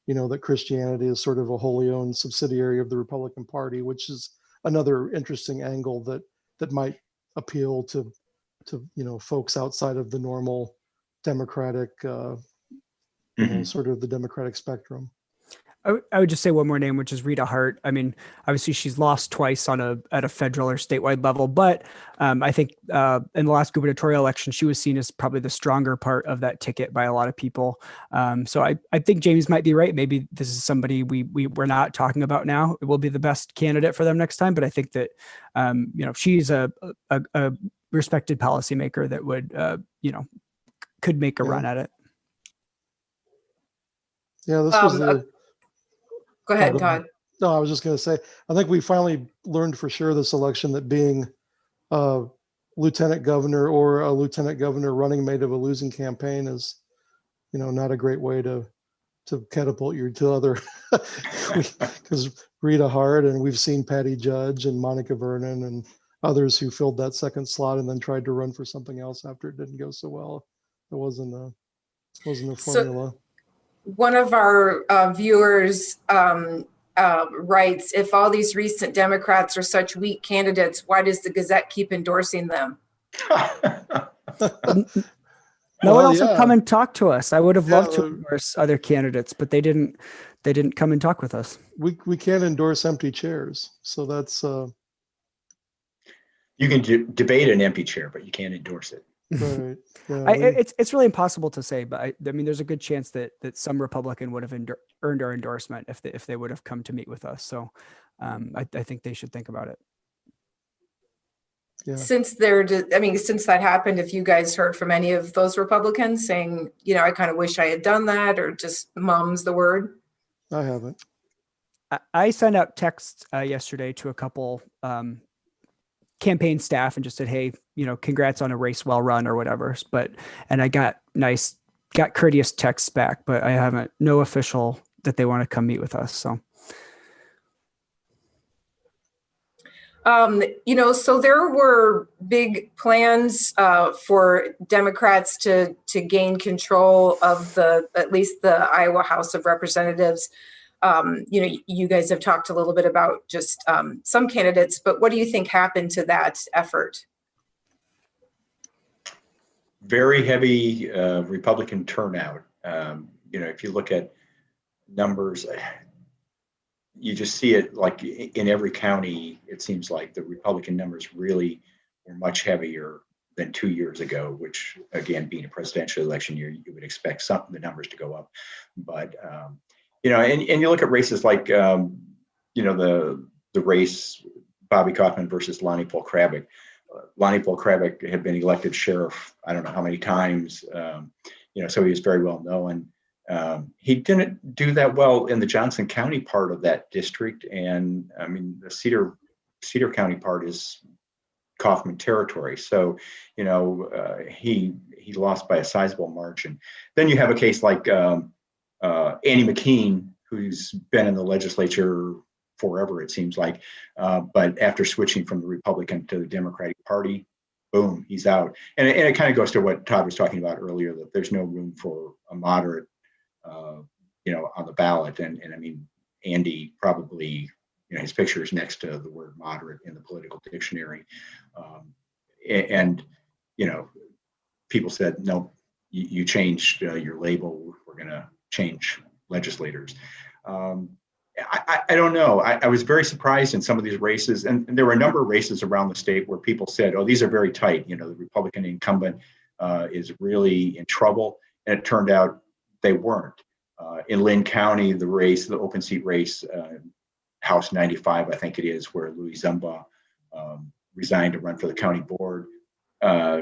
that Christianity is sort of a wholly owned subsidiary of the Republican Party, which is another interesting angle that might appeal to folks outside of the normal Democratic, sort of the Democratic spectrum.
I would just say one more name, which is Rita Hart. I mean, obviously she's lost twice at a federal or statewide level, but I think in the last gubernatorial election, she was seen as probably the stronger part of that ticket by a lot of people. So I think James might be right. Maybe this is somebody we're not talking about now. It will be the best candidate for them next time. But I think that, she's a respected policymaker that would, could make a run at it.
Yeah, this was
Go ahead, Todd.
No, I was just going to say, I think we finally learned for sure this election that being a lieutenant governor or a lieutenant governor running mate of a losing campaign is, not a great way to catapult you to other, because Rita Hart, and we've seen Patty Judge and Monica Vernon and others who filled that second slot and then tried to run for something else after it didn't go so well. It wasn't a formula.
One of our viewers writes, if all these recent Democrats are such weak candidates, why does the Gazette keep endorsing them?
No one else would come and talk to us. I would have loved to endorse other candidates, but they didn't come and talk with us.
We can't endorse empty chairs. So that's
you can debate an empty chair, but you can't endorse it.
Right. Yeah,
it's really impossible to say, but I mean, there's a good chance that some Republican would have earned our endorsement if they would have come to meet with us. So I think they should think about it.
Yeah.
Since that happened, if you guys heard from any of those Republicans saying, I kind of wish I had done that, or just mom's the word?
I haven't.
I sent out texts yesterday to a couple campaign staff and just said, hey, congrats on a race well run or whatever. And I got courteous texts back, but I haven't, no official that they want to come meet with us. So.
So there were big plans for Democrats to gain control of at least the Iowa House of Representatives. You guys have talked a little bit about just some candidates, but what do you think happened to that effort?
Very heavy Republican turnout. if you look at numbers, you just see it like in every county. It seems like the Republican numbers really were much heavier than 2 years ago, which again, being a presidential election year, you would expect the numbers to go up. But and you look at races like the race Bobby Kaufman versus Lonnie Paul Krabick. Lonnie Paul Krabick had been elected sheriff, I don't know how many times, so he was very well known. He didn't do that well in the Johnson County part of that district. And I mean, the Cedar County part is Kaufman territory. So, he lost by a sizable margin. Then you have a case like Annie McKean, who's been in the legislature forever, it seems like, but after switching from the Republican to the Democratic Party, boom, he's out. And it kind of goes to what Todd was talking about earlier, that there's no room for a moderate, on the ballot. And I mean, Andy probably, his picture is next to the word moderate in the political dictionary. People said, no, you changed your label. We're going to change legislators. I don't know. I was very surprised in some of these races. And there were a number of races around the state where people said, oh, these are very tight. The Republican incumbent is really in trouble. And it turned out they weren't. In Lynn County, the open seat race, House 95, I think it is, where Louis Zumba resigned to run for the county board.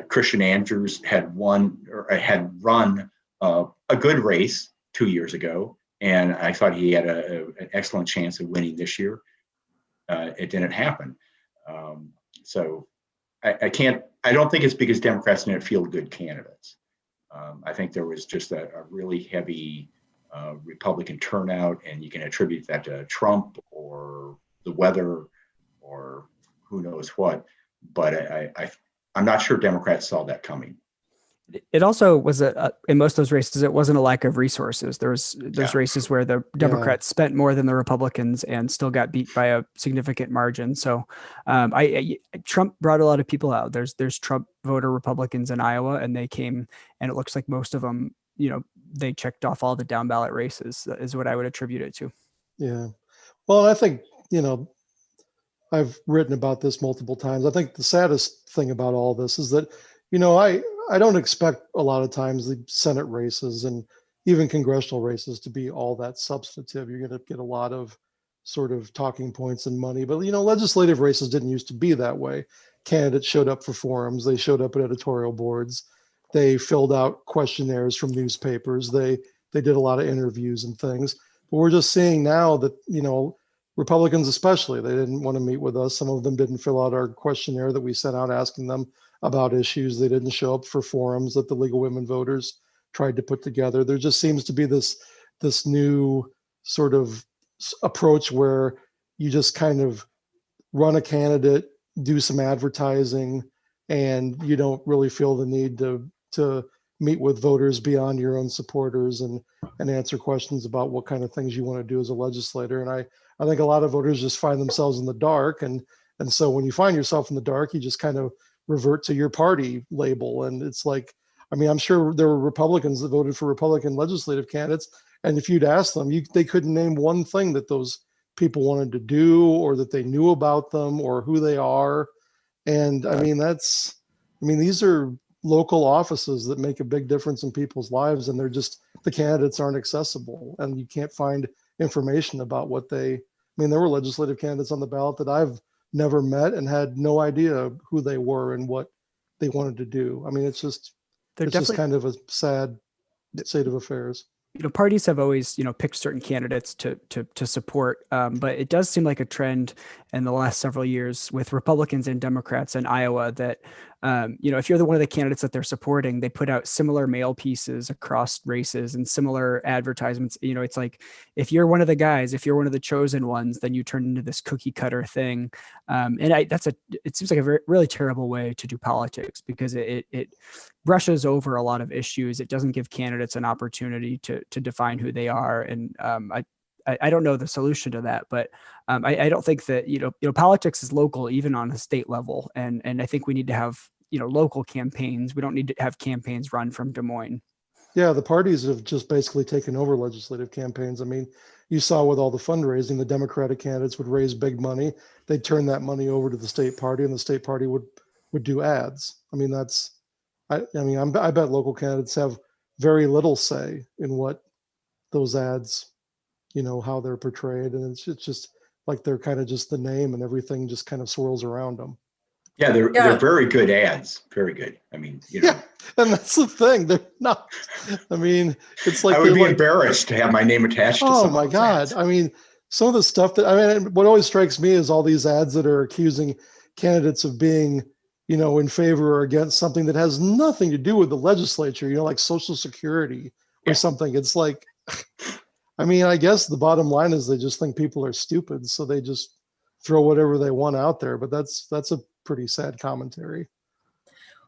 Christian Andrews had run a good race 2 years ago, and I thought he had an excellent chance of winning this year. It didn't happen. So I don't think it's because Democrats didn't field good candidates. I think there was just a really heavy Republican turnout, and you can attribute that to Trump or the weather or who knows what. But I'm not sure Democrats saw that coming.
It also was in most of those races, it wasn't a lack of resources. There's races where the Democrats spent more than the Republicans and still got beat by a significant margin. So Trump brought a lot of people out. There's Trump voter Republicans in Iowa, and they came, and it looks like most of them, they checked off all the down ballot races, is what I would attribute it to.
Yeah. Well, I think, I've written about this multiple times. I think the saddest thing about all this is that, I don't expect a lot of times the Senate races and even congressional races to be all that substantive. You're going to get a lot of sort of talking points and money, but legislative races didn't used to be that way. Candidates showed up for forums. They showed up at editorial boards. They filled out questionnaires from newspapers. They did a lot of interviews and things. But we're just seeing now that, Republicans especially, they didn't want to meet with us. Some of them didn't fill out our questionnaire that we sent out asking them about issues. They didn't show up for forums that the League of Women Voters tried to put together. There just seems to be this new sort of approach where you just kind of run a candidate, do some advertising, and you don't really feel the need to meet with voters beyond your own supporters and answer questions about what kind of things you want to do as a legislator. And I think a lot of voters just find themselves in the dark. And so when you find yourself in the dark, you just kind of revert to your party label. And it's like, I'm sure there were Republicans that voted for Republican legislative candidates. And if you'd ask them, they couldn't name one thing that those people wanted to do or that they knew about them or who they are. And these are local offices that make a big difference in people's lives, and the candidates aren't accessible, and you can't find information about what there were legislative candidates on the ballot that I've never met and had no idea who they were and what they wanted to do. It's just kind of a sad state of affairs.
Parties have always, picked certain candidates to support, but it does seem like a trend in the last several years with Republicans and Democrats in Iowa that, if you're one of the candidates that they're supporting, they put out similar mail pieces across races and similar advertisements. It's like, if you're one of the guys, if you're one of the chosen ones, then you turn into this cookie cutter thing. It seems like a really terrible way to do politics because it brushes over a lot of issues. It doesn't give candidates an opportunity to define who they are. And I don't know the solution to that, but I don't think that, politics is local, even on a state level. And I think we need to have, local campaigns. We don't need to have campaigns run from Des Moines.
Yeah, the parties have just basically taken over legislative campaigns. I mean, you saw with all the fundraising, the Democratic candidates would raise big money. They'd turn that money over to the state party, and the state party would do ads. I mean, I bet local candidates have very little say in what those ads, how they're portrayed, and it's just like they're kind of just the name, and everything just kind of swirls around them.
Yeah, they're very good ads. Very good. I mean,
Yeah, and that's the thing. They're not. I mean, it's like
I would be
like,
embarrassed to have my name attached to
oh
some
my
of those
God.
ads.
I mean, some of the stuff what always strikes me is all these ads that are accusing candidates of being, in favor or against something that has nothing to do with the legislature, like Social Security or something. It's like, I mean, I guess the bottom line is they just think people are stupid, so they just throw whatever they want out there. But that's a pretty sad commentary.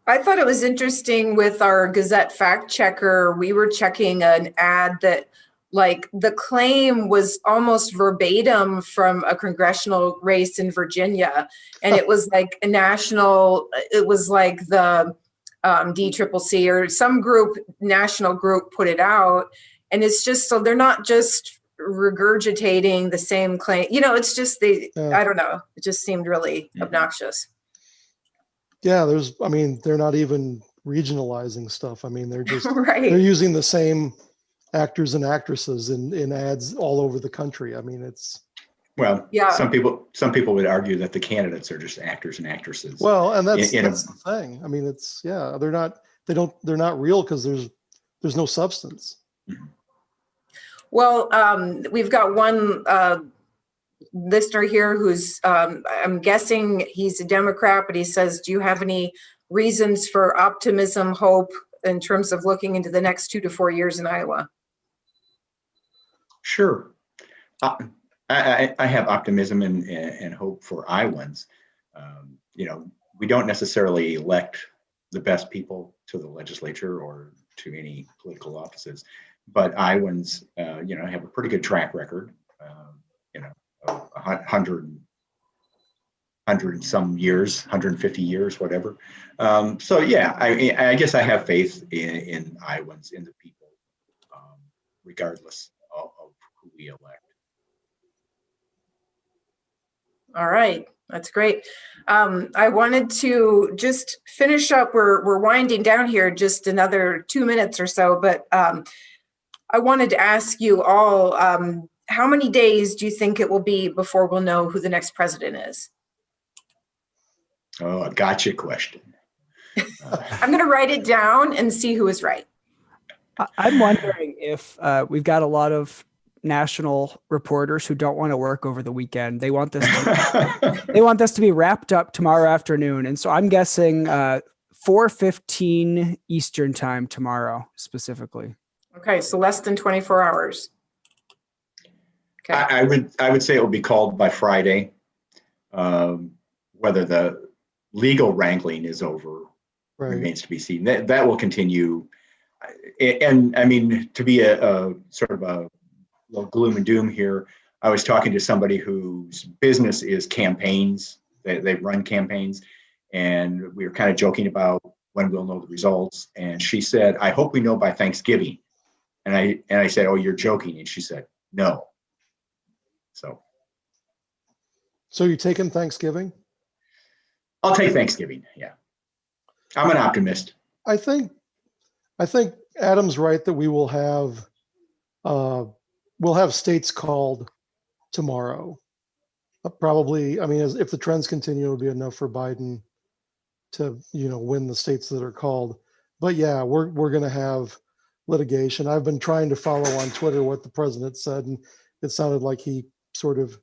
I thought it was interesting with our Gazette fact checker. We were checking an ad that, like, the claim was almost verbatim from a congressional race in Virginia. And it was like a national, it was like the DCCC or some group, national group put it out. And it's just, so they're not just regurgitating the same claim. It's just, I don't know. It just seemed really obnoxious.
Yeah, they're not even regionalizing stuff. I mean, they're just
right.
They're using the same actors and actresses in ads all over the country. I mean, it's
some people would argue that the candidates are just actors and actresses.
Well, and that's the thing. I mean, they're not real because there's no substance.
Well, we've got one listener here who's, I'm guessing he's a Democrat, but he says, do you have any reasons for optimism, hope in terms of looking into the next 2 to 4 years in Iowa?
Sure. I have optimism and hope for Iowans. We don't necessarily elect the best people to the legislature or to any political offices, but Iowans, have a pretty good track record. 100 and some years, 150 years, whatever. I guess I have faith in Iowans, in the people, regardless of who we elect.
All right, that's great. I wanted to just finish up. We're winding down here, just another 2 minutes or so, but I wanted to ask you all, how many days do you think it will be before we'll know who the next president is?
Oh, a gotcha question.
I'm going to write it down and see who is right.
I'm wondering if we've got a lot of national reporters who don't want to work over the weekend. They want this to be wrapped up tomorrow afternoon. And so I'm guessing 4:15 Eastern time tomorrow specifically.
Okay, so less than 24 hours. Okay.
I would say it will be called by Friday. Whether the legal wrangling is over remains to be seen. That will continue. And I mean, to be a sort of a little gloom and doom here, I was talking to somebody whose business is campaigns. They run campaigns, and we were kind of joking about when we'll know the results. And she said, "I hope we know by Thanksgiving." And I said, "Oh, you're joking?" And she said, "No."
So you taking Thanksgiving?
I'll take Thanksgiving. Yeah, I'm an optimist.
I think Adam's right that we will have states called tomorrow. Probably, I mean, if the trends continue, it'll be enough for Biden to win the states that are called. But yeah, we're going to have litigation. I've been trying to follow on Twitter what the president said, and it sounded like he sort of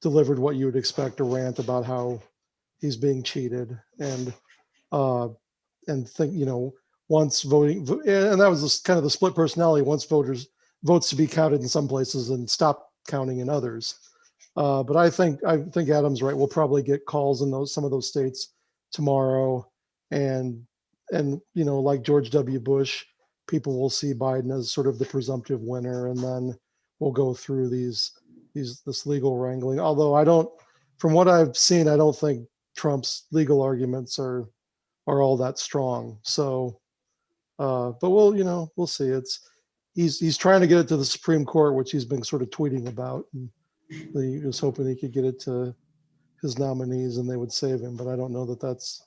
delivered what you would expect, a rant about how he's being cheated and once voting, and that was kind of the split personality, wants votes to be counted in some places and stop counting in others. But I think Adam's right. We'll probably get calls in some of those states tomorrow, and like George W. Bush, people will see Biden as sort of the presumptive winner, and then we'll go through this legal wrangling. Although from what I've seen, I don't think Trump's legal arguments are all that strong. So But we'll see. He's trying to get it to the Supreme Court, which he's been sort of tweeting about. And he was hoping he could get it to his nominees and they would save him. But I don't know that that's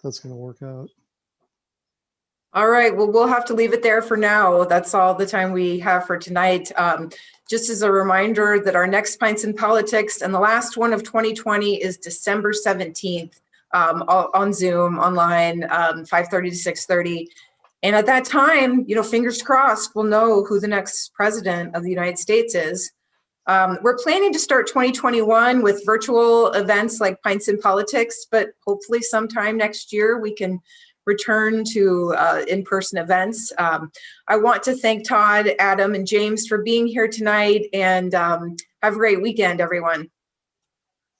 going to work out.
All right, well, we'll have to leave it there for now. That's all the time we have for tonight. Just as a reminder that our next Pints in Politics and the last one of 2020 is December 17th on Zoom, online, 5:30 to 6:30. And at that time, fingers crossed, we'll know who the next president of the United States is. We're planning to start 2021 with virtual events like Pints in Politics, but hopefully sometime next year we can return to in-person events. I want to thank Todd, Adam, and James for being here tonight, and have a great weekend, everyone.